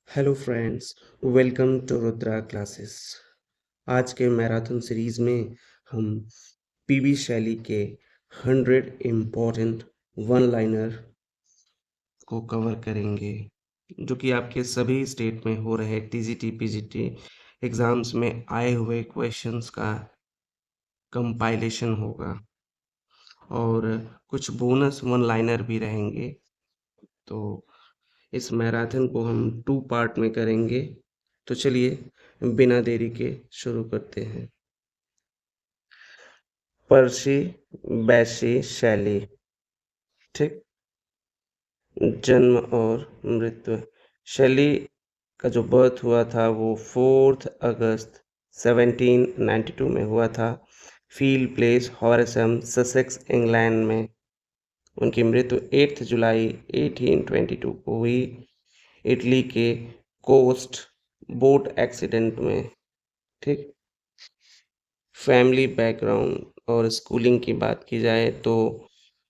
Hello friends, welcome to Rudra classes. आज के marathon series में हम पीबी शैली के 100 इम्पोर्टेंट वन लाइनर को कवर करेंगे, जो कि आपके सभी स्टेट में हो रहे टीजीटी पीजीटी एग्जाम्स में आए हुए क्वेश्चंस का कंपाइलेशन होगा और कुछ बोनस वन लाइनर भी रहेंगे। तो इस मैराथन को हम 2 पार्ट में करेंगे। तो चलिए बिना देरी के शुरू करते हैं। पर्सी बैसी शैली। ठीक। जन्म और मृत्यु। शैली का जो बर्थ हुआ था वो 4 अगस्त 1792 में हुआ था, फील्ड प्लेस हॉरेसम, ससेक्स, इंग्लैंड में। उनकी मृत्यु 8 जुलाई 1822 को हुई, इटली के कोस्ट बोट एक्सीडेंट में। ठीक। फैमिली बैकग्राउंड और स्कूलिंग की बात की जाए तो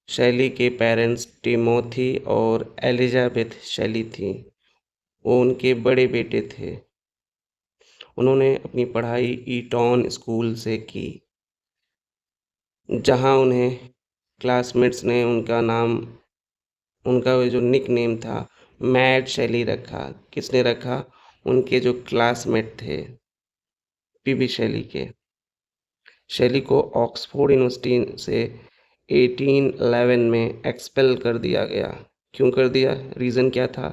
शैली के पेरेंट्स टिमोथी और एलिजाबेथ शैली थी। वो उनके बड़े बेटे थे। उन्होंने अपनी पढ़ाई ईटॉन स्कूल से की, जहां उन्हें क्लासमेट्स ने उनका वो जो निक नेम था मैड शैली रखा। किसने रखा? उनके जो क्लासमेट थे पीबी शैली के। शैली को ऑक्सफोर्ड यूनिवर्सिटी से 1811 में एक्सपेल कर दिया गया। क्यों कर दिया? रीज़न क्या था?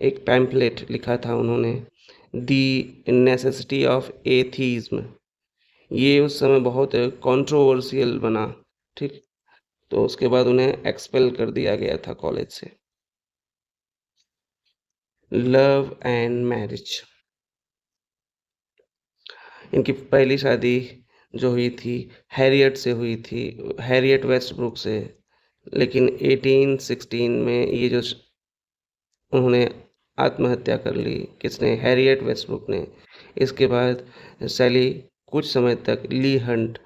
एक पैम्फलेट लिखा था उन्होंने, दी नेसेसिटी ऑफ एथीज्म। ये उस समय बहुत कंट्रोवर्शियल बना। ठीक। तो उसके बाद उन्हें एक्सपेल कर दिया गया था कॉलेज से। Love and marriage. इनकी पहली शादी जो हुई थी हैरियट से हुई थी, हैरियट वेस्टब्रुक से। लेकिन 1816 में उन्होंने आत्महत्या कर ली। किसने? हैरियट वेस्टब्रुक ने। इसके बाद सैली कुछ समय तक ली हंट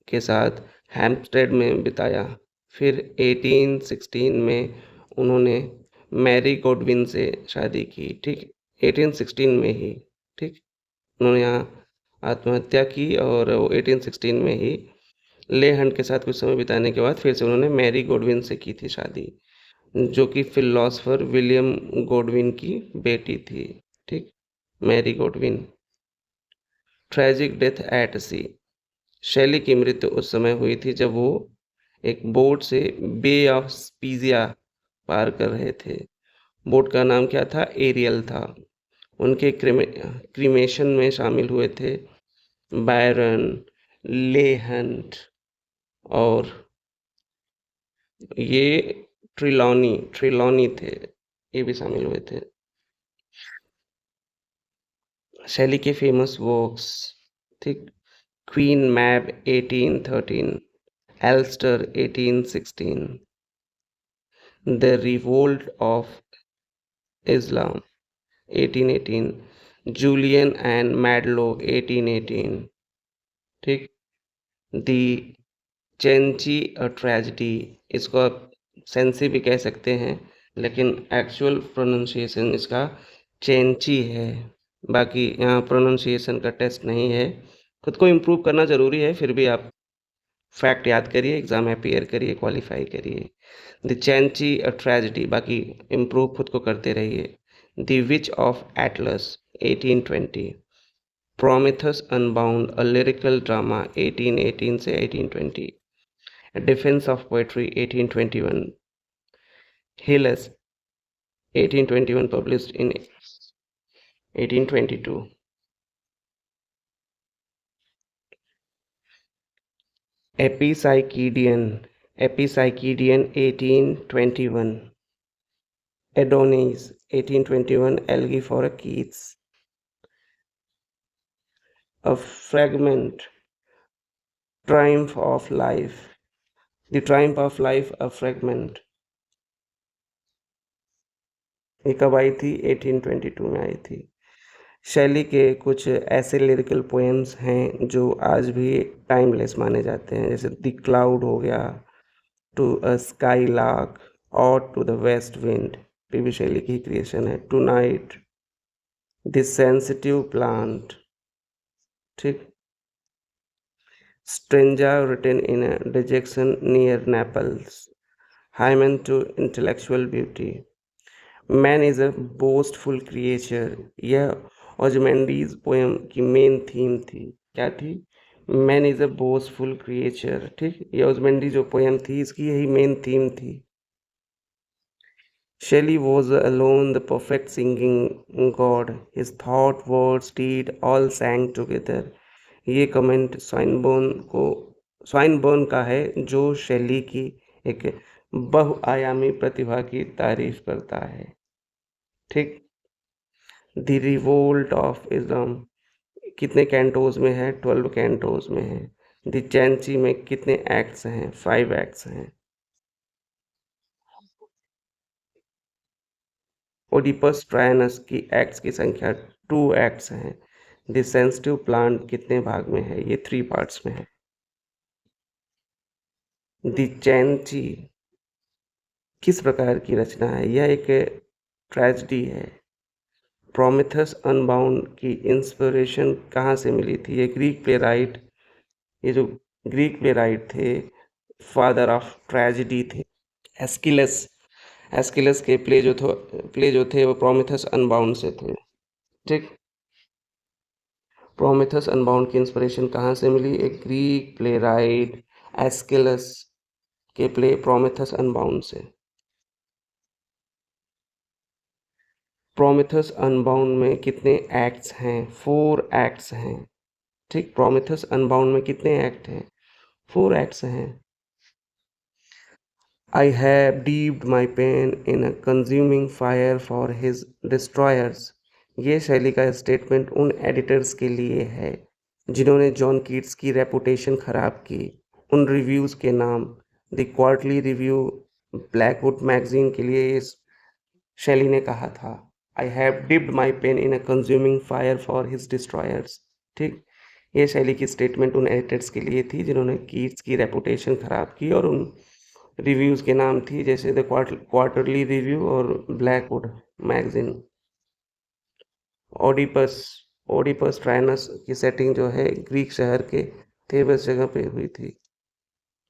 के साथ हैम्पस्टेड में बिताया। फिर 1816 में उन्होंने मैरी गॉडविन से शादी की। ठीक। 1816 में ही। ठीक। उन्होंने यहाँ आत्महत्या की और वो 1816 में ही ले हंट के साथ कुछ समय बिताने के बाद फिर से उन्होंने मैरी गॉडविन से की थी शादी, जो कि फिलोसोफर विलियम गॉडविन की बेटी थी। ठीक। Mary Godwin. Tragic death at sea. Shelley की मृत्यु उस समय हुई थी जब वो एक बोट से बे ऑफ स्पीजिया पार कर रहे थे। बोट का नाम क्या था? एरियल था। उनके क्रीमेशन में शामिल हुए थे बायरन, ले हंट और ये ट्रिलॉनी थे। ये भी शामिल हुए थे। शैली के फेमस वर्क्स। ठीक। Queen Mab 1813, Alastor 1816, the revolt of Islam 1818, Julian and Maddalo 1818। ठीक। The Cenci a tragedy. इसको आप सेंसी भी कह सकते हैं, लेकिन एक्चुअल प्रोनाउंसिएशन इसका चेंची है। बाकी यहाँ प्रोनाउंसिएशन का टेस्ट नहीं है। खुद को इम्प्रूव करना ज़रूरी है, फिर भी आप फैक्ट याद करिए, एग्ज़ाम में अपीयर करिए, क्वालिफाई करिए। द चैंची अ ट्रेजिडी, बाकी इम्प्रूव खुद को करते रहिए। The witch of Atlas 1820, Prometheus unbound a lyrical drama 1818 से 1820, defence of poetry 1821, Hellas 1821 published in 1822, Epipsychidion 1821, Adonais 1821, elegy for a Keats, a fragment, triumph of life, the triumph of life a fragment. ये कब आई थी? 1822 में आई थी। Shelley के कुछ ऐसे lyrical poems हैं जो आज भी टाइमलेस माने जाते हैं, जैसे द क्लाउड हो गया, टू अ स्काई लार्क और to the west wind. PB Shelley की क्रिएशन है। To night, the sensitive plant, ठीक। Stanzas written in dejection near Naples, hymn to intellectual beauty. Man is a boastful creature, यह Ozymandias poem की main theme थी। क्या थी? Man is a boastful creature, ठीक। ये ओजमेंडी जो पोएम थी इसकी यही मेन थीम थी। Shelley was alone the perfect singing god. His thought, words, deed all sang together. ये कमेंट स्वाइनबर्न का है, जो शैली की एक बहुआयामी प्रतिभा की तारीफ करता है, ठीक। द रिवोल्ट ऑफ इस्लाम कितने कैंटोज में है? 12 कैंटोज में है। द चैंची में कितने एक्ट्स हैं? 5 एक्ट्स हैं। ओडिपस ट्रायनस की एक्ट्स की संख्या 2 एक्ट्स हैं। द सेंसिटिव प्लांट कितने भाग में है? ये 3 पार्ट्स में है। द चैंची किस प्रकार की रचना है? यह एक ट्रेजेडी है। प्रोमेथस अनबाउंड की इंस्पिरेशन कहाँ से मिली थी? ये ग्रीक प्लेराइट, ये जो ग्रीक प्लेराइट थे, फादर ऑफ ट्रेजेडी थे, एस्किलस। एस्किलस के प्ले जो थे वो प्रोमेथस अनबाउंड से थे, ठीक। प्रोमेथस अनबाउंड की इंस्पिरेशन कहाँ से मिली? एक ग्रीक प्लेराइट एस्किलस के प्ले प्रोमेथस अनबाउंड से। प्रोमेथस अनबाउंड में कितने एक्ट्स हैं? 4 एक्ट्स हैं, ठीक। प्रोमेथस अनबाउंड में कितने एक्ट हैं? 4 एक्ट्स हैं। I have dipped my pen in a consuming fire for his destroyers। ये शैली का स्टेटमेंट उन एडिटर्स के लिए है जिन्होंने जॉन कीट्स की रेपुटेशन खराब की। उन रिव्यूज़ के नाम। The quarterly review Blackwood magazine के लिए इस शैली ने कहा था, I have dipped my pain in a consuming fire for his destroyers, ठीक। ये शैली की स्टेटमेंट उन एडिटर्स के लिए थी जिन्होंने कीट्स की रेपुटेशन खराब की, और उन रिव्यूज़ के नाम थी जैसे द क्वार्टरली रिव्यू और ब्लैकवुड मैगजीन। ओडिपस ओडिपस ट्रायनस की सेटिंग जो है ग्रीक शहर के थेबस जगह पे हुई थी,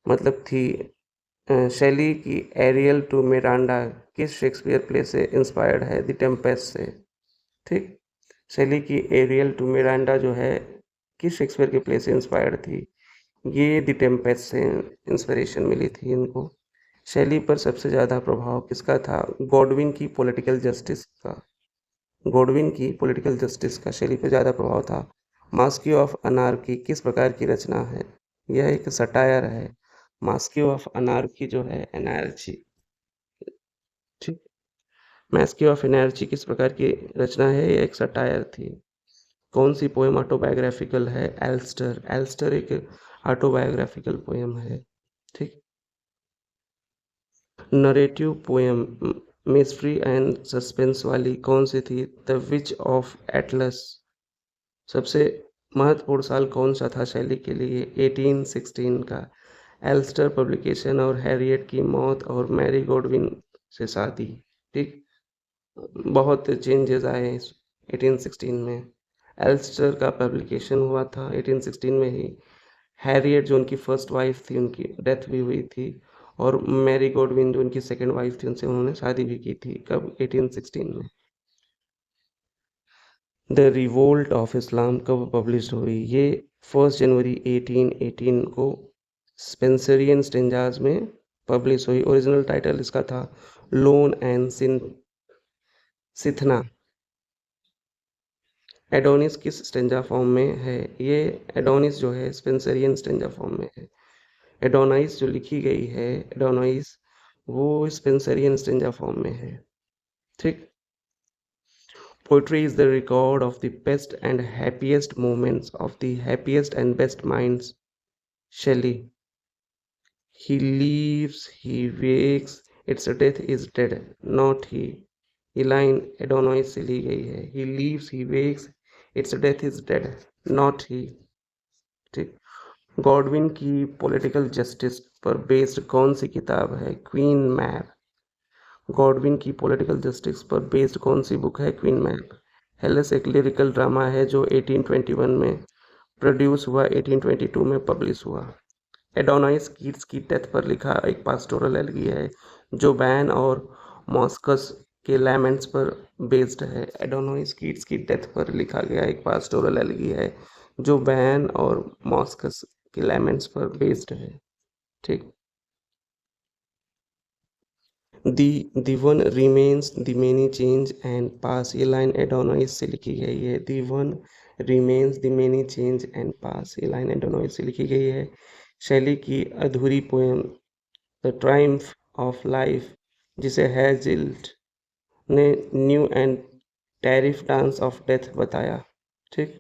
मतलब थी। शैली की एरियल टू मिरांडा किस शेक्सपियर प्ले से इंस्पायर्ड है? द टेम्पेस्ट से, ठीक। शैली की एरियल टू मिरांडा जो है किस शेक्सपियर के प्ले से इंस्पायर्ड थी? ये द टेम्पेस्ट से इंस्पिरेशन मिली थी इनको। शैली पर सबसे ज़्यादा प्रभाव किसका था? गॉडविन की पॉलिटिकल जस्टिस का। गॉडविन की पॉलिटिकल जस्टिस का शैली पर ज़्यादा प्रभाव था। मास्क्यू ऑफ अनार्की किस प्रकार की रचना है? यह एक सटायर है। मास्क्यू ऑफ अनार्की जो है एनार्ची, ठीक। मास्क्यू ऑफ एनार्ची किस प्रकार की रचना है? यह एक सटायर थी। कौन सी पोएम ऑटोबायोग्राफिकल है? एल्स्टर। एल्स्टर एक ऑटोबायोग्राफिकल पोएम है, ठीक। Narrative poem mystery and suspense वाली कौन सी थी? The witch of Atlas. सबसे महत्वपूर्ण साल कौन सा था शैली के लिए? 1816 का। एल्स्टर पब्लिकेशन और हैरियट की मौत और मैरी गॉडविन से शादी, ठीक। बहुत चेंजेस आए इस 1816 में। एल्स्टर का पब्लिकेशन हुआ था 1816 में ही। हैरियट जो उनकी फर्स्ट वाइफ थी उनकी डेथ भी हुई थी, और मैरी गॉडविन जो उनकी सेकंड वाइफ थी उनसे उन्होंने शादी भी की थी। कब? 1816 में। द रिवोल्ट ऑफ इस्लाम कब पब्लिश हुई? ये 1 जनवरी 1818 को स्पेंसरियन स्टेंजाज में पब्लिश हुई। ओरिजिनल टाइटल इसका था लोन एंड सिथना। एडोनिस किस स्टेंजा फॉर्म में है? ये एडोनिस जो है स्पेंसरियन स्टेंजा फॉर्म में है। एडोनाइस जो लिखी गई है, एडोनाइस, वो स्पेंसरियन स्टेंजा फॉर्म में है, ठीक। Poetry is the record of the best and happiest moments of the happiest and best minds। Shelley। He lives, he wakes, its death is dead, not he। ये line एडोनॉइस से ली गई है। He lives, he wakes, its death is dead, not he, ठीक। Godwin की political justice पर based कौन सी किताब है? Queen map. गॉडविन की पॉलिटिकल जस्टिस पर बेस्ड कौन सी बुक है? Queen map. हेलेस एक लिरिकल ड्रामा है जो 1821 में प्रोड्यूस हुआ, 1822 में पब्लिश हुआ। एडोनाइस कीट्स की डेथ पर लिखा एक पास्टोरल एलेगी है जो बैन और मॉस्कस के लैमेंट्स पर बेस्ड है। एडोनाइस कीट्स की डेथ पर लिखा गया एक पास्टोरल एलेगी है जो बैन और मॉस्कस के लैमेंट्स पर बेस्ड है। ठीक। The one remains the many change and pass, ये लाइन एडोनाइस से लिखी गई है। The one remains the many change and pass, ये लाइन एडोनाइस से लिखी गई है। शैली की अधूरी poem the triumph of life, जिसे हैजिल्ट ने new and tariff dance of death बताया। ठीक।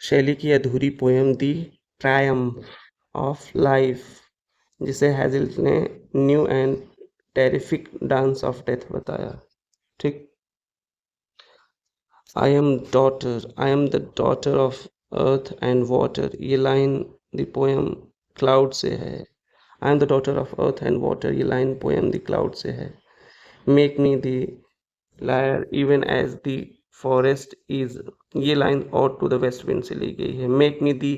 शैली की अधूरी poem the Triumph of life, जिसे हैजिल्ट ने new and terrific dance of death बताया। ठीक। I am the daughter of earth and water, ये लाइन द पोएम क्लाउड से है। I am the daughter of earth and water, ये line poem the cloud से है। Make me the lyre even as the forest is, ये line ode to the west wind से ली गई है। Make me the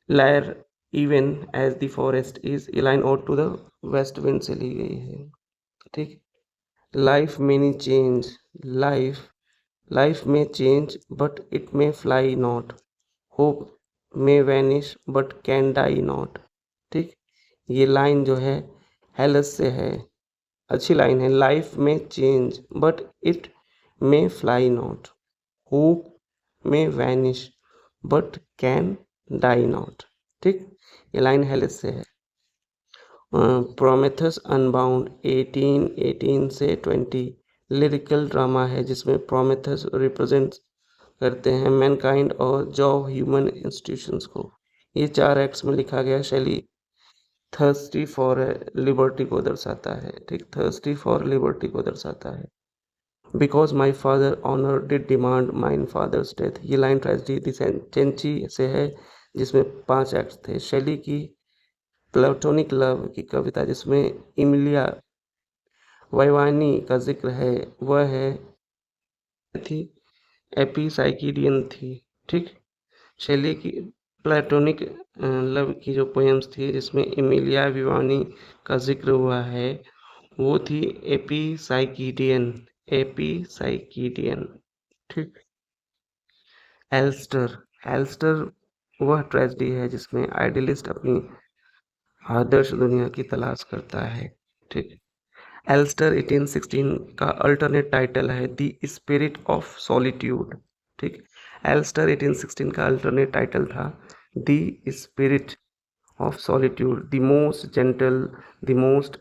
lyre even as the forest is, ये line ode to the west wind से ली गई है। ठीक। Life many change, life life may change but it may fly not, hope may vanish but can die not. ठीक। ये line जो है हेलस से है, अच्छी लाइन है। Life may change but it may fly not, hope may vanish but can die not. ठीक। ये लाइन हेलिस से है। प्रोमेथस अनबाउंड 1818 से 20 लिरिकल ड्रामा है जिसमें प्रोमेथस रिप्रेजेंट करते हैं मैनकाइंड और जॉ ह्यूमन इंस्टीट्यूशंस को। ये 4 एक्ट्स में लिखा गया। शैली थर्स्टी फॉर लिबर्टी को दर्शाता है। ठीक। थर्स्टी फॉर लिबर्टी को दर्शाता है। Because my father honour did demand mine fathers' death, ये लाइन ट्रेजिडी चेंची से है जिसमें 5 एक्ट्स थे। शैली की प्लेटोनिक लव की कविता जिसमें इमिलिया वाइवानी का जिक्र है वह है थी एपिसाइकिडियन थी। ठीक। शैली की प्लेटोनिक लव की जो पोएम्स थी जिसमें इमिलिया विवानी का जिक्र हुआ है वो थी एपिसाइकिडियन, एपिसाइकिडियन। ठीक। एल्स्टर, एल्स्टर वह ट्रेजेडी है जिसमें आइडियलिस्ट अपनी आदर्श दुनिया की तलाश करता है। ठीक। एल्स्टर 1816 का अल्टरनेट टाइटल है द स्पिरिट ऑफ सॉलिट्यूड। ठीक। एल्स्टर 1816 का अल्टरनेट टाइटल था the spirit of solitude, the most gentle, the most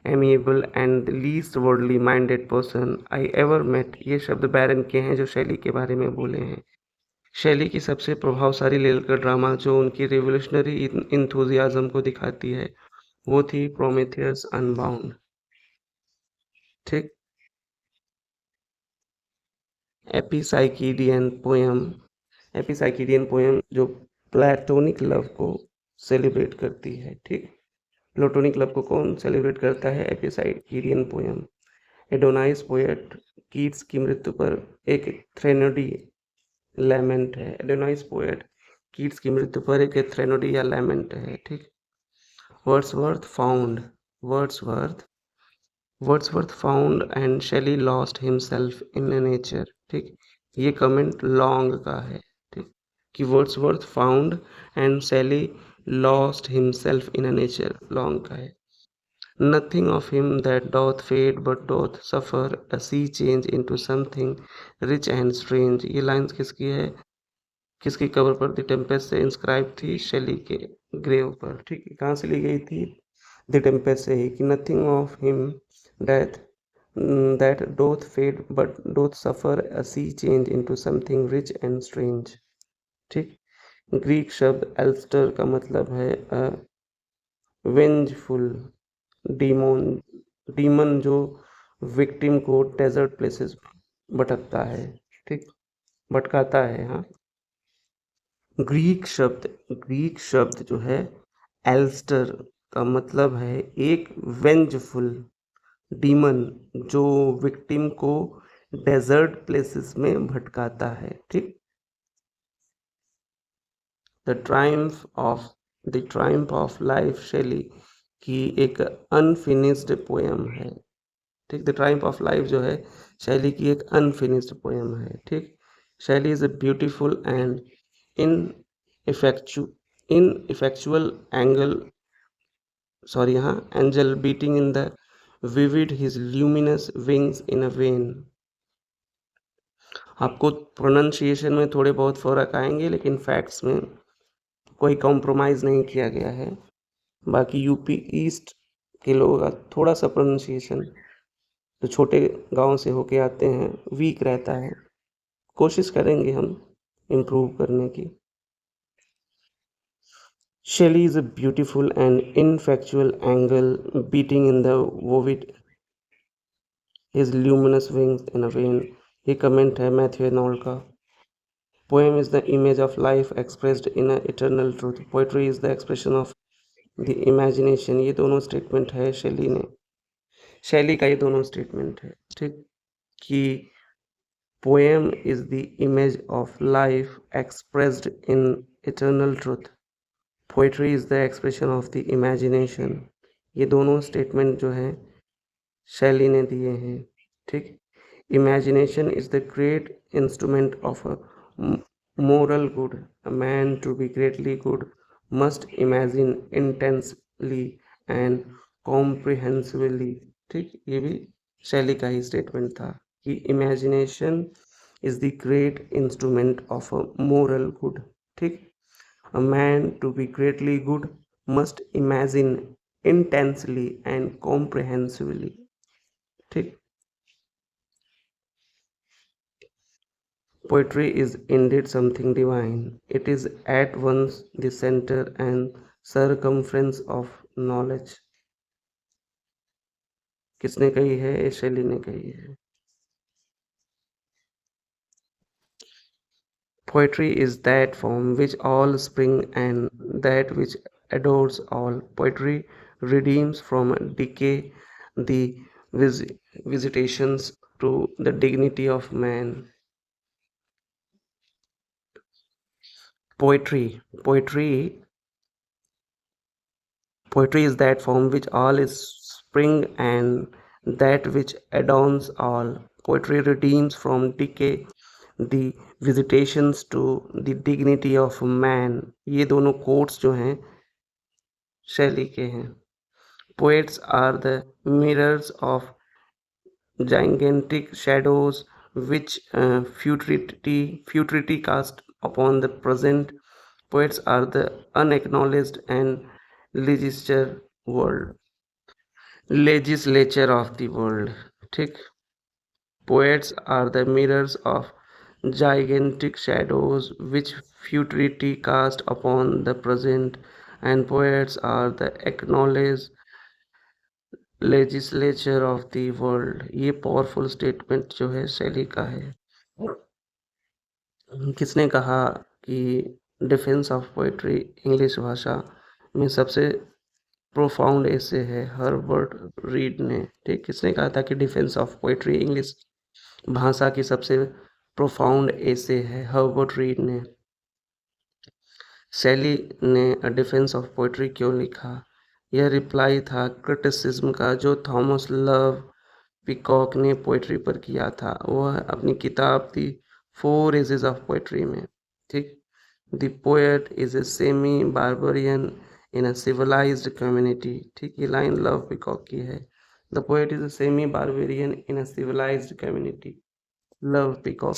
amiable and the least worldly minded person I ever met, ये शब्द बैरन के हैं जो शैली के बारे में बोले हैं। शैली की सबसे प्रभावशाली लिरिकल ड्रामा जो उनकी रिवोल्यूशनरी इंथुजियाज्म को दिखाती है वो थी प्रोमेथियस अनबाउंड। ठीक। एपिसाइकिडियन पोएम, एपिसाइकिडियन पोएम जो प्लेटोनिक लव को सेलिब्रेट करती है। ठीक। प्लेटोनिक लव को कौन सेलिब्रेट करता है? Epipsychidion poem. Adonais poet Keats की मृत्यु पर एक थ्रेनोडी लैमेंट है। एडोनाइस पोएट कीट्स की मृत्यु पर एक थ्रेनोडी या लैमेंट है। ठीक। Wordsworth found, Wordsworth Wordsworth found and Shelley lost himself in nature. ठीक। ये कमेंट लॉन्ग का है। ठीक। कि Wordsworth found and Shelley lost himself in nature, Long का है। Nothing of him that doth fade but doth suffer a sea change into something rich and strange, ये lines किसकी है? किसकी कबर पर द टेम्पेस्ट से इंस्क्राइब थी? शेली के ग्रेव पर। ठीक है। कहाँ से ली गई थी? द टेम्पेस्ट से ही। कि nothing of him death that doth fade but doth suffer a sea change into something rich and strange. ठीक। ग्रीक शब्द एल्स्टर का मतलब है वेंजफुल डीमोन, डीमन जो विक्टिम को डेजर्ट प्लेसेस भटकता है। ठीक। भटकाता है। हाँ। ग्रीक शब्द जो है एल्स्टर का मतलब है एक वेंजफुल डीमन जो विक्टिम को डेजर्ट प्लेसेस में भटकाता है। ठीक। द ट्रायम्फ ऑफ लाइफ शैली की एक अनफिनिश्ड पोयम है। ठीक। द ट्रायम्फ ऑफ लाइफ जो है शैली की एक अनफिनिश्ड पोयम है। ठीक। शैली is a beautiful and ineffectual angel beating in the vivid his luminous wings in a vein। आपको प्रोनाउंसिएशन में थोड़े बहुत फ़र्क आएंगे, लेकिन फैक्ट्स में कोई कॉम्प्रोमाइज़ नहीं किया गया है। बाकी यूपी ईस्ट के लोगों का थोड़ा सा प्रोनाउंसिएशन जो छोटे गांव से होके आते हैं वीक रहता है। कोशिश करेंगे हम इम्प्रूव करने की। Shelley is a beautiful and ineffectual angel beating in the vivid his luminous wings in a vein। ये कमेंट है मैथ्यू नॉल का। Poem is the image of life expressed in a eternal truth। Poetry is the expression of the imagination। ये दोनों statement है शैली का ये दोनों स्टेटमेंट है। ठीक। कि poem is the image of life expressed in eternal truth। Poetry is the expression of the imagination. ये दोनों स्टेटमेंट जो हैं शैली ने दिए हैं। ठीक। Imagination is the great instrument of a moral good. A man to be greatly good must imagine intensely and comprehensively. ठीक। ये भी शैली का ही स्टेटमेंट था कि imagination is the great instrument of a moral good. ठीक। A man to be greatly good must imagine intensely and comprehensively। ठीक। Poetry is indeed something divine। It is at once the center and circumference of knowledge। किसने कही है? ये शैली ने कही है। Poetry is that from which all spring and that which adores all। Poetry redeems from decay the visitations to the dignity of man। Poetry is that from which all is spring and that which adorns all। Poetry redeems from decay the visitations to the dignity of man। ये दोनों quotes जो हैं शैली के हैं। Poets are the mirrors of gigantic shadows which futurity cast upon the present। Poets are the unacknowledged and legislature of the world। ठीक। Poets are the mirrors of gigantic shadows which futurity cast upon the present and poets are the acknowledged legislature of the world. ये powerful statement जो है शैली का है। किसने कहा कि डिफेंस ऑफ पोइट्री इंग्लिश भाषा में सबसे प्रोफाउंड ऐसे है? हर्बर्ट रीड ने। ठीक। किसने कहा था कि डिफेंस ऑफ पोइट्री इंग्लिश भाषा की सबसे प्रोफाउंड ऐसे है? हर्बर्ट रीड ने। शैली ने अ डिफेंस ऑफ पोइट्री क्यों लिखा? यह रिप्लाई था क्रिटिसिज्म का जो थॉमस लव पीकॉक ने पोइट्री पर किया था। वह अपनी किताब थी 4 एजेस ऑफ पोइट्री में। ठीक। The poet is a semi barbarian in a civilised community. ठीक। ये लाइन लव पीकॉक की है। The poet is a semi barbarian in a civilised community. Love Peacock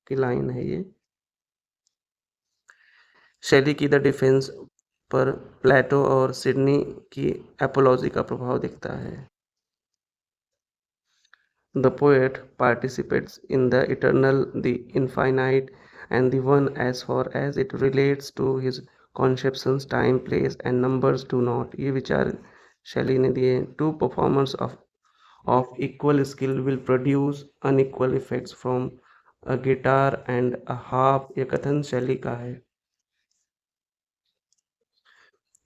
की लाइन है ये। शैली की द डिफेंस पर प्लेटो और सिडनी की एपोलॉजी का प्रभाव दिखता है। The poet participates in the eternal, the infinite, and the one as far as it relates to his conceptions, time, place, and numbers do not। ये विचार शैली ने दिए। Two performers of equal skill will produce unequal effects from a guitar and a harp। ये कथन शैली का है।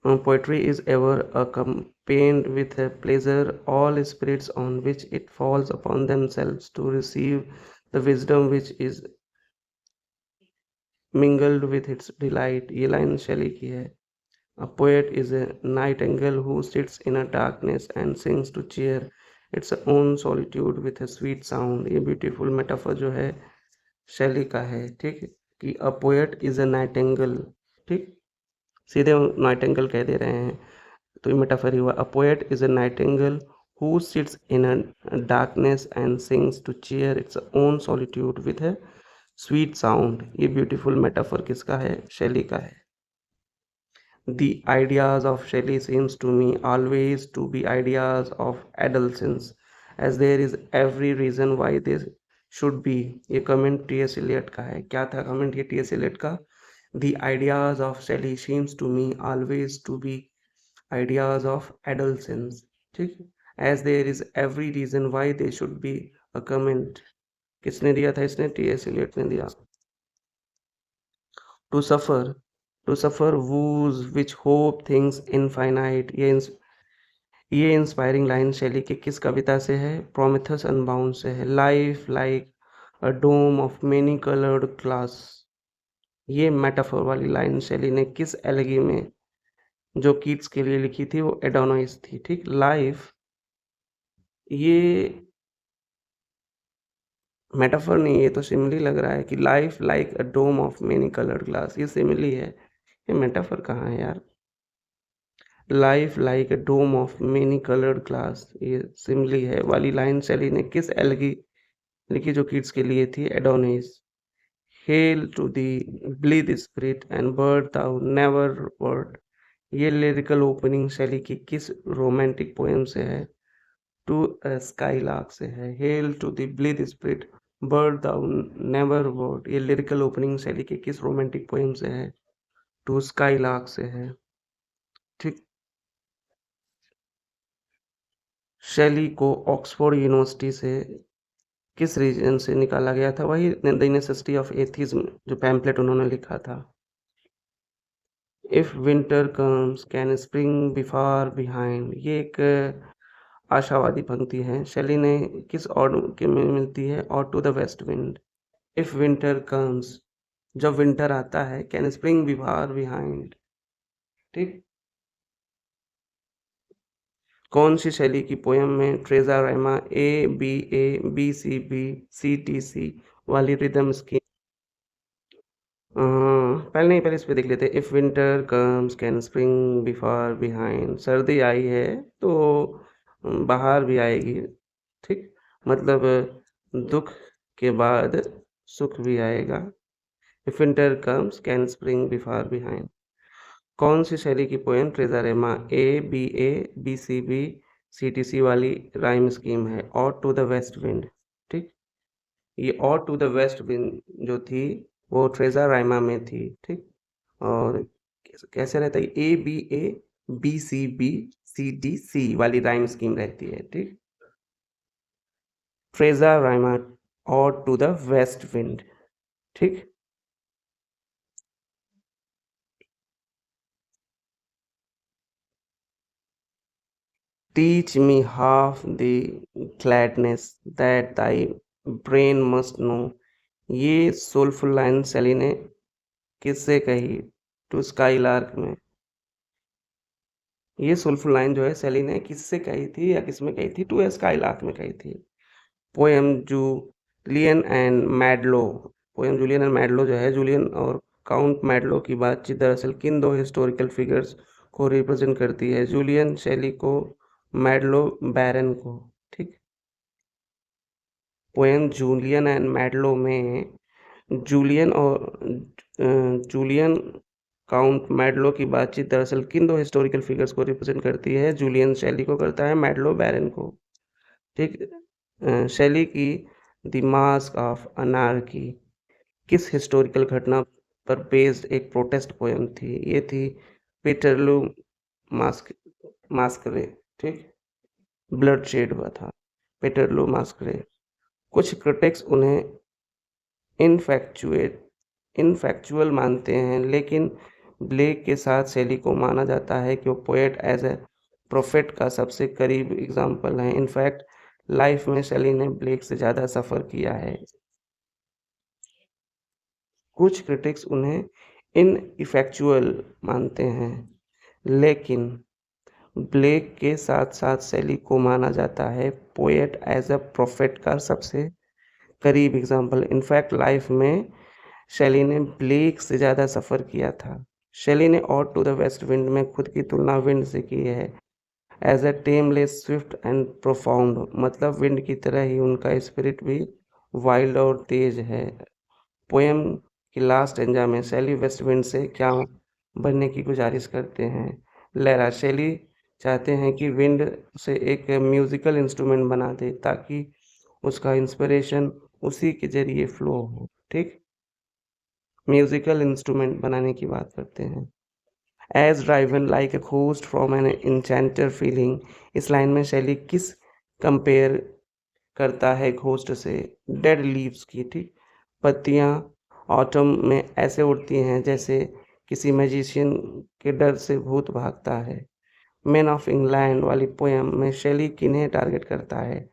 Poetry is ever accompanied with a pleasure, all spirits on which it falls upon themselves to receive the wisdom which is mingled with its delight. ये line Shelley की है. A poet is a nightingale who sits in a darkness and sings to cheer its own solitude with a sweet sound. ये beautiful metaphor जो है शैली का है, ठीक है, कि अ पोएट इज अ नाइटिंगेल. ठीक, सीधे नाइटिंगेल कह दे रहे हैं, तो ये मेटाफर ही हुआ. A poet is a nightingale who sits in a darkness and sings to cheer its own solitude with a sweet sound. ये ब्यूटीफुल मेटाफर किसका है? शैली का है. The ideas of Shelley seems to me always to be ideas of adolescence, as there is every reason why this should be. ये comment T S Eliot का है. क्या था कमेंट ये टी एस एलियट का? The ideas of Shelley seems to me always to be ideas of adolescence. ठीक, as there is every reason why they should be. a comment किसने दिया था? इसने टी एस एलियट ने दिया. To suffer, to suffer woes which hope things infinite. ये inspiring line Shelley की किस कविता से है? प्रोमेथस अनबाउंड से है. Life like a dome of many coloured glass. ये मेटाफोर वाली लाइन शैली ने किस एलेगी में जो कीट्स के लिए लिखी थी? वो एडोनाइस थी. ठीक, लाइफ ये मेटाफर नहीं, ये तो सिमिली लग रहा है कि life like a dome of many coloured glass. ये सिमिली है, ये मेटाफर कहाँ है यार? Life like a dome of many coloured glass, ये सिमिली है वाली लाइन शैली ने किस एलगी लिखी जो किड्स के लिए थी? Adonais. Hail to the blithe spirit and bird thou never wert. ये लिरिकल ओपनिंग शैली की किस रोमांटिक पोएम से है? टू स्काईलार्क से है. Hail to the blithe spirit bird thou never wert. ये लिरिकल ओपनिंग शैली की किस रोमांटिक पोएम से है? टू स्काईलार्क से है. ठीक, शैली को ऑक्सफोर्ड यूनिवर्सिटी से किस रीजन से निकाला गया था? वही द नेसेसिटी ऑफ एथिज्म जो पैम्पलेट उन्होंने लिखा था. If winter comes can spring be far behind. ये एक आशावादी पंक्ति है. शैली ने किस ऑड के में मिलती है? और to the west wind. If winter comes, जब विंटर आता है, can spring be far behind. ठीक, कौन सी शैली की पोयम में terza rima a b c T C वाली रिदम स्कीम? पहले नहीं, पहले इस पे देख लेते. If winter comes can spring be far behind. सर्दी आई है तो बाहर भी आएगी. ठीक, मतलब दुख के बाद सुख भी आएगा. If winter comes can spring be far behind. कौन सी शैली की poem terza rima C T C वाली राइम स्कीम है? और टू द वेस्ट विंड. ठीक, ये और टू द वेस्ट विंड जो थी वो ट्रेजा राइमा में थी. ठीक, और कैसे रहता है? सी डी सी वाली राइम स्कीम रहती है. ठीक, ट्रेजा राइमा और टू द वेस्ट विंड. ठीक, teach me half the gladness that thy brain must know. ये सोलफुल लाइन शैली ने किससे कही? टू स्काईलार्क में. ये सोलफुल लाइन जो है शैली ने किससे कही थी या किसमें कही थी? टू स्काईलार्क में कही थी. Poem Julian and Maddalo. Poem Julian and Maddalo जो है, जूलियन और काउंट मैडलो की बातचीत दरअसल किन दो हिस्टोरिकल फिगर्स को रिप्रेजेंट करती है? जूलियन शैली को, मैडलो बैरन को. ठीक, पोएम जूलियन एंड मैडलो में जूलियन काउंट मैडलो की बातचीत दरअसल किन दो हिस्टोरिकल फिगर्स को रिप्रेजेंट करती है? जूलियन शैली को करता है, मैडलो बैरन को. ठीक, शैली की द मास्क ऑफ अनार्की किस हिस्टोरिकल घटना पर बेस्ड एक प्रोटेस्ट पोएम थी? ये थी पीटरलू मास्क मास्करे. ठीक, ब्लड शेड हुआ था पीटरलू मास्करे. कुछ क्रिटिक्स उन्हें इनफैक्चुअल मानते हैं, लेकिन ब्लेक के साथ शेली को माना जाता है कि वो पोएट एज ए प्रोफेट का सबसे करीब एग्जाम्पल है। इनफैक्ट लाइफ में शेली ने ब्लेक से ज़्यादा सफ़र किया है। कुछ क्रिटिक्स उन्हें इनइफेक्चुअल मानते हैं, लेकिन ब्लेक के साथ-साथ शेली को माना जाता है पोएट एज अ प्रोफेट का सबसे करीब एग्जाम्पल। इनफैक्ट लाइफ में शेली ने ब्लेक से ज़्यादा सफ़र किया था। शेली ने ode to the west wind में खुद की तुलना विंड से की है। As a tameless swift and profound, मतलब विंड की तरह ही उनका स्पिरिट भी वाइल्ड और तेज है। पोएम की लास्ट एंजा में शेली वेस्ट विंड से क्या बनने की गुजारिश करते हैं। लैरा, शेली चाहते हैं कि विंड से एक म्यूज़िकल इंस्ट्रूमेंट बना दे ताकि उसका इंस्पिरेशन उसी के ज़रिए फ्लो हो। ठीक? म्यूज़िकल इंस्ट्रूमेंट बनाने की बात करते हैं। As driven like a ghost from an enchanter feeling, इस लाइन में शेली किस कंपेयर करता है घोस्ट से? डेड लीव्स की। ठीक, पत्तियां ऑटम में ऐसे उड़ती हैं जैसे किसी मैजिशियन के डर से भूत भागता है। मैन ऑफ इंग्लैंड वाली पोएम में शेली किन्हें टारगेट करता है?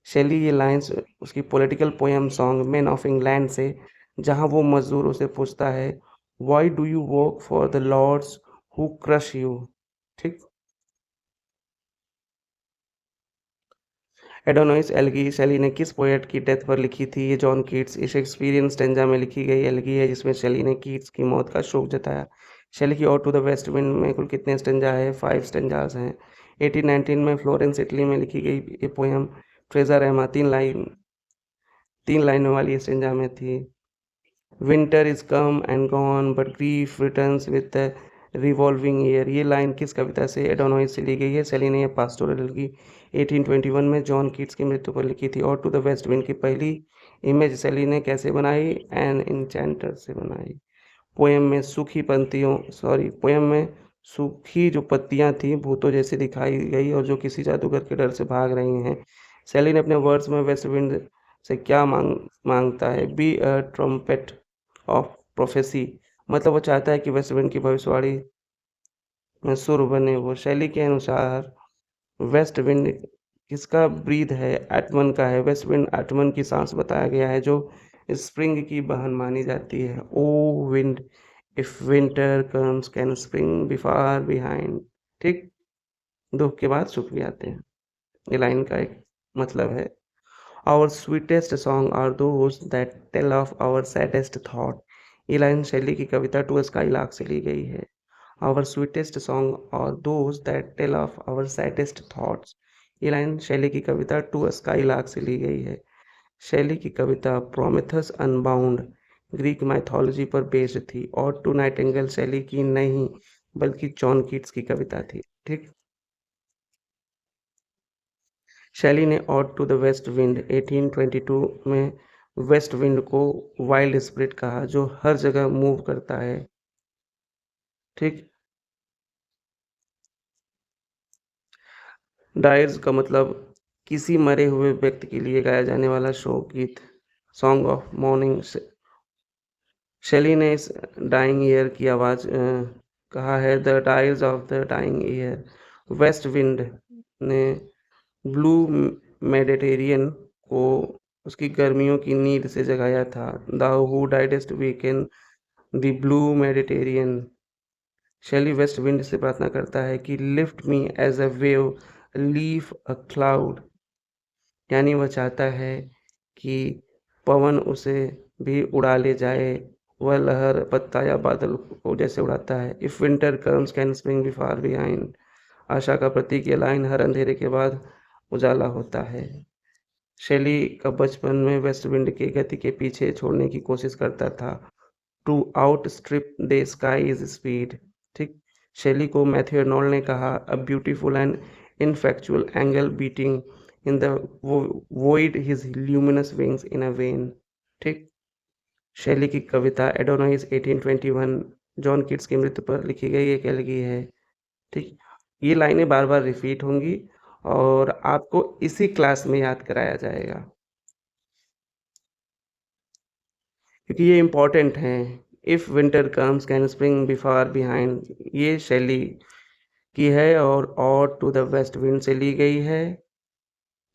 शेली ये लाइंस उसकी political poem song man of England से, जहां वो मजदूरों से पूछता है why do you work for the lords who crush you. ठीक। एडोनाइस एल्गी शेली ने किस पोएट की डेथ पर लिखी थी? ये जॉन कीट्स। इस एक्सपीरियंस स्टेंजा में लिखी गई एल्गी है जिसमें शेली ने कीट्स की मौत का शोक जताया। शेली की ode to the west wind में कुल कितने स्टेंजा है? 5 स्टेंजास हैं। 1819 में फ्लोरेंस इटली में लिखी गई ये पोएम ट्रेजर एमा 3 लाइनों वाली स्टेंजा में थी। Winter is come and gone but grief returns with the revolving year, ये लाइन किस कविता से एडोनॉइस से ली गई है? शेली ने यह पास्टोरल की 1821 में जॉन कीट्स की मृत्यु पर लिखी थी। और टू द वेस्ट विंड की पहली इमेज शेली ने कैसे बनाई? एन इंचेंटर से बनाई। पोएम में सूखी जो पत्तियां थी भूतों जैसी दिखाई गई और जो किसी जादूगर के डर से भाग रही हैं। शेली ने अपने वर्ड्स में वेस्ट विंड से क्या मांगता है? Be a trumpet of prophecy, मतलब वो चाहता है कि वेस्ट विंड की भविष्यवाणी में सुर बने वो। शैली के अनुसार वेस्ट विंड किसका ब्रीद है? एटमन का है। वेस्ट विंड एटमन की सांस बताया गया है जो स्प्रिंग की बहन मानी जाती है। O wind, if winter comes can spring be far behind. ठीक, दुख के बाद सुख भी आते हैं, ये लाइन का एक मतलब है। Our sweetest songs are those that tell of our saddest thought, ये लाइन शैली की कविता टू स्काई लार्क से ली गई है। Our sweetest songs are those that tell of our saddest thoughts, ये लाइन शैली की कविता टू स्काई लार्क से ली गई है। शैली की कविता प्रोमेथस अनबाउंड ग्रीक माइथोलॉजी पर बेस्ड थी और टू नाइटिंगेल शैली की नहीं बल्कि जॉन कीट्स की कविता थी। ठीक, शैली ने ode to the west wind 1822 में वेस्ट विंड को वाइल्ड स्पिरिट कहा जो हर जगह मूव करता है। ठीक, डायर्स का मतलब किसी मरे हुए व्यक्ति के लिए गाया जाने वाला शोक गीत, सॉन्ग ऑफ मॉर्निंग। शैली ने इस डाइंग ईयर की आवाज़ कहा है the dirge of the dying year. West wind ने ब्लू मेडिटेरियन को उसकी गर्मियों की नींद से जगाया था। Thou who didst waken the blue Mediterranean. Shelley west wind से प्रार्थना करता है कि lift me as a wave leaf a cloud, यानी वह चाहता है कि पवन उसे भी उड़ा ले जाए, वह लहर पत्ता या बादल को जैसे उड़ाता है। If winter comes can spring be far behind, आशा का प्रतीक ये लाइन हर अंधेरे के बाद उजाला होता है। शैली का बचपन में वेस्ट विंड की गति के पीछे छोड़ने की कोशिश करता था, to outstrip the skies speed. ठीक, शैली को मैथ्यू अर्नोल्ड ने कहा a beautiful and ineffectual angel beating in the void his luminous wings in vain वेन। ठीक, शैली की कविता एडोनाइस 1821 जॉन किट्स की मृत्यु पर लिखी गई एक एलगी है। ठीक, ये लाइनें बार बार रिपीट होंगी और आपको इसी क्लास में याद कराया जाएगा क्योंकि ये इम्पॉर्टेंट हैं। If winter comes can spring be far behind, ये शैली की है और ode to the west wind से ली गई है।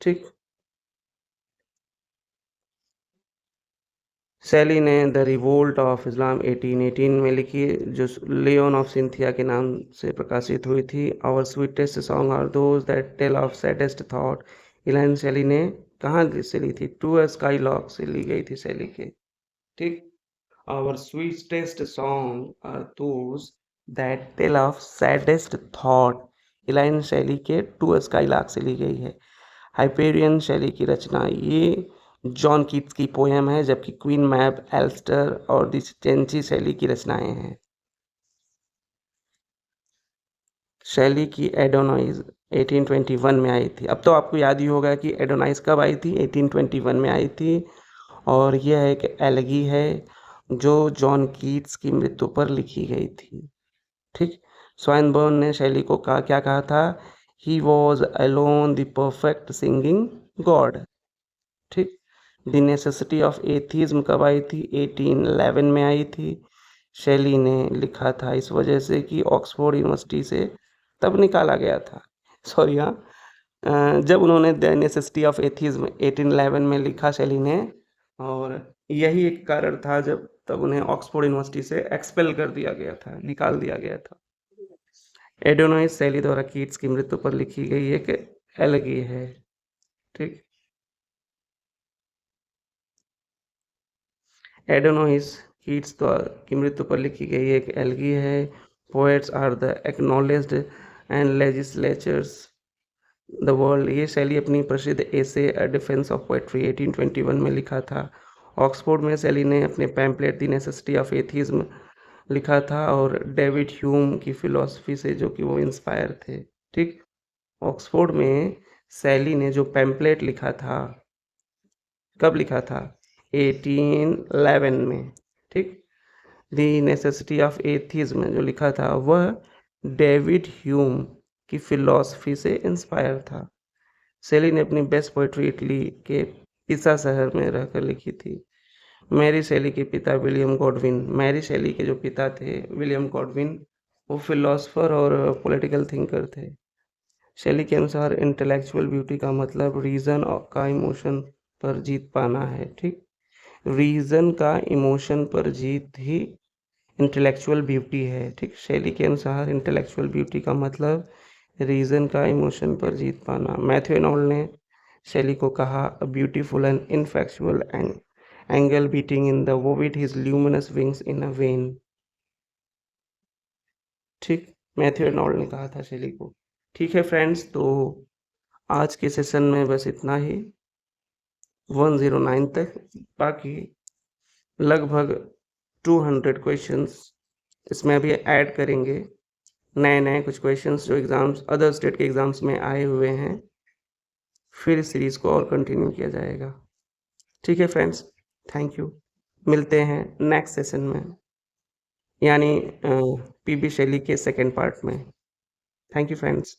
ठीक। शैली ने द रिवोल्ट ऑफ इस्लाम 1818 में लिखी, जो लियोन ऑफ सिंथिया के नाम से प्रकाशित हुई थी। Our sweetest songs are those that tell of saddest thought, इलान शैली ने कहाँ से ली थी? टू अ स्काई लॉक से ली गई थी शैली के। ठीक। Our sweetest songs are those that tell of saddest thought, इलान शैली के टू स्काई लॉक से ली गई है। हाइपेरियन शैली की रचना, ये जॉन कीट्स की पोएम है, जबकि क्वीन मैब, एल्स्टर और द टेंची शैली की रचनाएं हैं। शैली की एडोनाइज 1821 में आई थी। अब तो आपको याद ही होगा कि एडोनाइज कब आई थी, 1821 में आई थी। और यह एक एलगी है जो जॉन कीट्स की मृत्यु पर लिखी गई थी। ठीक। स्वाइनबर्न ने शैली को क्या कहा था? He was alone the perfect singing God. ठीक। द नेसेसिटी ऑफ एथिज्म कब आई थी? 1811 में आई थी। शैली ने लिखा था इस वजह से कि ऑक्सफोर्ड यूनिवर्सिटी से तब निकाला गया था। सॉरी, हाँ, जब उन्होंने द नेसेसिटी ऑफ एथिज्म 1811 में लिखा शैली ने, और यही एक कारण था जब तब उन्हें ऑक्सफोर्ड यूनिवर्सिटी से एक्सपेल कर दिया गया था, निकाल दिया गया था। एडोनाइस शैली द्वारा कीट्स की मृत्यु पर लिखी गई एक एलगी है। ठीक। एडोनोइस कीट्स की मृत्यु पर लिखी गई एक एलगी है। Poets are the acknowledged and legislators the world, ये शैली अपनी प्रसिद्ध essay a defence of poetry 1821 में लिखा था। ऑक्सफोर्ड में शैली ने अपने pamphlet the necessity of atheism लिखा था, और डेविड ह्यूम की फिलॉसफी से जो कि वो इंस्पायर थे। ठीक। ऑक्सफोर्ड में शैली ने जो पैम्पलेट लिखा था, कब लिखा था? 1811 में। ठीक। द नेसेसिटी ऑफ एथिज्म जो लिखा था वह डेविड ह्यूम की फिलॉसफी से इंस्पायर था। शैली ने अपनी बेस्ट पोइट्री इटली के पिसा शहर में रहकर लिखी थी। मैरी शैली के पिता विलियम गॉडविन, मैरी शैली के जो पिता थे विलियम गॉडविन, वो फिलोसोफर और पॉलिटिकल थिंकर थे। शैली के अनुसार इंटेलेक्चुअल ब्यूटी का मतलब रीज़न का इमोशन पर जीत पाना है। ठीक। रीज़न का इमोशन पर जीत ही इंटेलेक्चुअल ब्यूटी है। ठीक। शैली के अनुसार इंटेलेक्चुअल ब्यूटी का मतलब रीज़न का इमोशन पर जीत पाना। मैथ्यू एनोल्ड ने शैली को कहा, a beautiful and ineffectual angel beating in the void his luminous wings in vain वेन। ठीक। मैथ्यू एनोल्ड ने कहा था शैली को। ठीक है फ्रेंड्स, तो आज के सेशन में बस इतना ही, 109 तक। बाकी लगभग 200 क्वेश्चंस इसमें अभी ऐड करेंगे, नए नए कुछ क्वेश्चंस जो एग्ज़ाम्स अदर स्टेट के एग्ज़ाम्स में आए हुए हैं। फिर इस सीरीज़ को और कंटिन्यू किया जाएगा। ठीक है फ्रेंड्स, थैंक यू। मिलते हैं नेक्स्ट सेशन में, यानी पीबी शैली के सेकंड पार्ट में। Thank you friends.